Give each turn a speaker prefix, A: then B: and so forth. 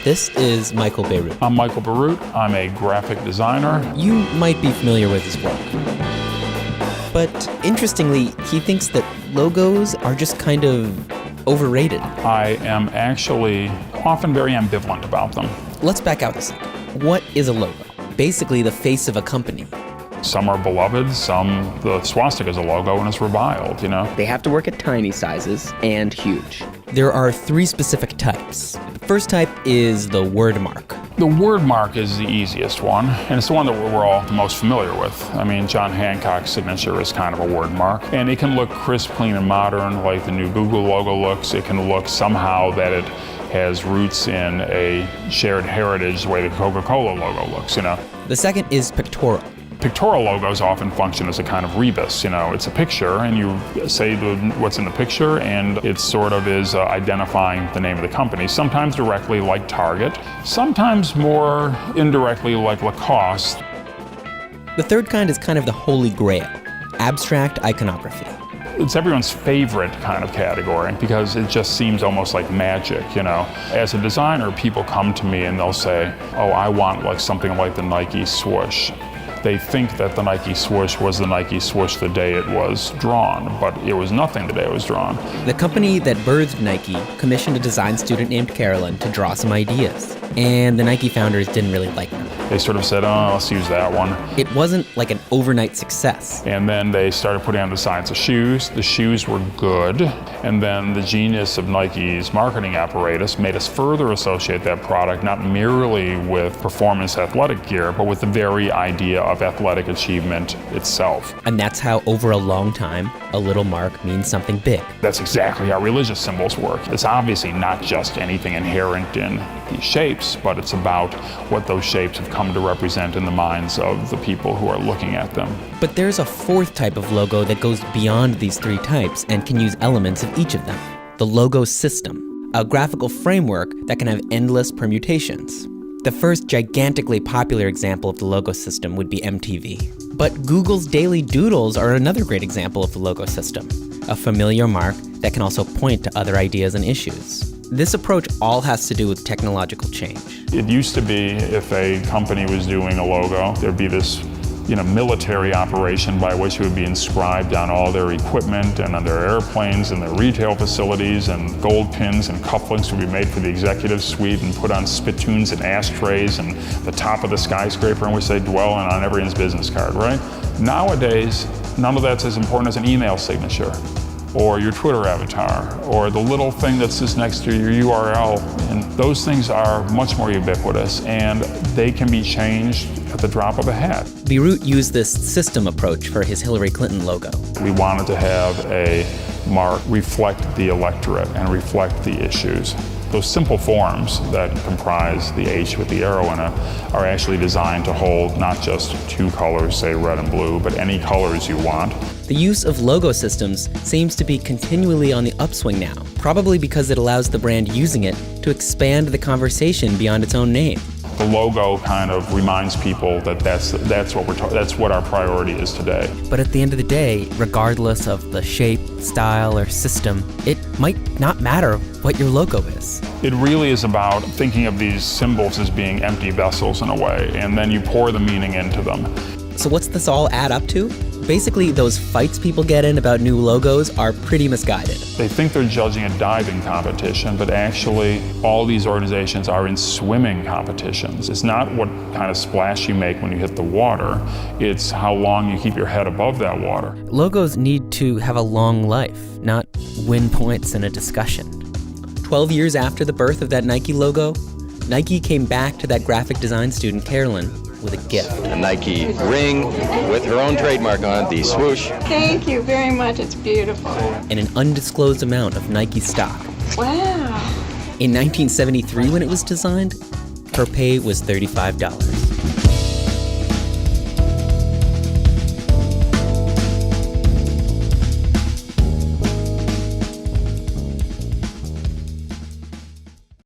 A: This is Michael Beirut.
B: I'm Michael Beirut. I'm a graphic designer.
A: You might be familiar with his work. But interestingly, he thinks that logos are just kind of overrated.
B: I am actually often very ambivalent about them.
A: Let's back out a second. What is a logo? Basically the face of a company.
B: Some are beloved, the swastika is a logo and it's reviled, you know?
C: They have to work at tiny sizes and huge.
A: There are 3 specific types. The first type is the word mark.
B: The word mark is the easiest one, and it's the one that we're all the most familiar with. I mean, John Hancock's signature is kind of a word mark, and it can look crisp, clean, and modern like the new Google logo looks. It can look somehow that it has roots in a shared heritage the way the Coca-Cola logo looks, you know?
A: The second is pictorial.
B: Pictorial logos often function as a kind of rebus, you know, it's a picture and you say what's in the picture and it sort of is identifying the name of the company, sometimes directly like Target, sometimes more indirectly like Lacoste.
A: The third kind is kind of the holy grail, abstract iconography.
B: It's everyone's favorite kind of category because it just seems almost like magic, you know. As a designer, people come to me and they'll say, oh, I want like something like the Nike swoosh. They think that the Nike swoosh was the Nike swoosh the day it was drawn, but it was nothing the day it was drawn.
A: The company that birthed Nike commissioned a design student named Carolyn to draw some ideas, and the Nike founders didn't really like them.
B: They sort of said, oh, let's use that one.
A: It wasn't like an overnight success.
B: And then they started putting on the science of shoes. The shoes were good. And then the genius of Nike's marketing apparatus made us further associate that product not merely with performance athletic gear, but with the very idea of athletic achievement itself.
A: And that's how, over a long time, a little mark means something big.
B: That's exactly how religious symbols work. It's obviously not just anything inherent in these shapes, but it's about what those shapes have come to represent in the minds of the people who are looking at them.
A: But there's a 4th type of logo that goes beyond these 3 types and can use elements of each of them. The logo system, a graphical framework that can have endless permutations. The first gigantically popular example of the logo system would be MTV. But Google's Daily Doodles are another great example of the logo system, a familiar mark that can also point to other ideas and issues. This approach all has to do with technological change.
B: It used to be if a company was doing a logo, there'd be this military operation by which it would be inscribed on all their equipment and on their airplanes and their retail facilities, and gold pins and cufflinks would be made for the executive suite and put on spittoons and ashtrays and the top of the skyscraper in which they dwell and on everyone's business card, right? Nowadays, none of that's as important as an email signature or your Twitter avatar or the little thing that sits next to your URL. And those things are much more ubiquitous and they can be changed at the drop of a hat.
A: Beirut used this system approach for his Hillary Clinton logo. We
B: wanted to have a mark reflect the electorate and reflect the issues. Those simple forms that comprise the H with the arrow in it are actually designed to hold not just 2 colors, say red and blue, but any colors you want.
A: The use of logo systems seems to be continually on the upswing now, probably because it allows the brand using it to expand the conversation beyond its own name.
B: The logo kind of reminds people that that's what our priority is today.
A: But at the end of the day, regardless of the shape, style, or system, it might not matter what your logo is.
B: It really is about thinking of these symbols as being empty vessels in a way, and then you pour the meaning into them.
A: So what's this all add up to? Basically, those fights people get in about new logos are pretty misguided.
B: They think they're judging a diving competition, but actually all these organizations are in swimming competitions. It's not what kind of splash you make when you hit the water, it's how long you keep your head above that water.
A: Logos need to have a long life, not win points in a discussion. 12 years after the birth of that Nike logo, Nike came back to that graphic design student, Carolyn, with a gift.
D: A Nike ring with her own trademark on it, the swoosh.
E: Thank you very much, it's beautiful.
A: And an undisclosed amount of Nike stock.
E: Wow.
A: In 1973, when it was designed, her pay was $35.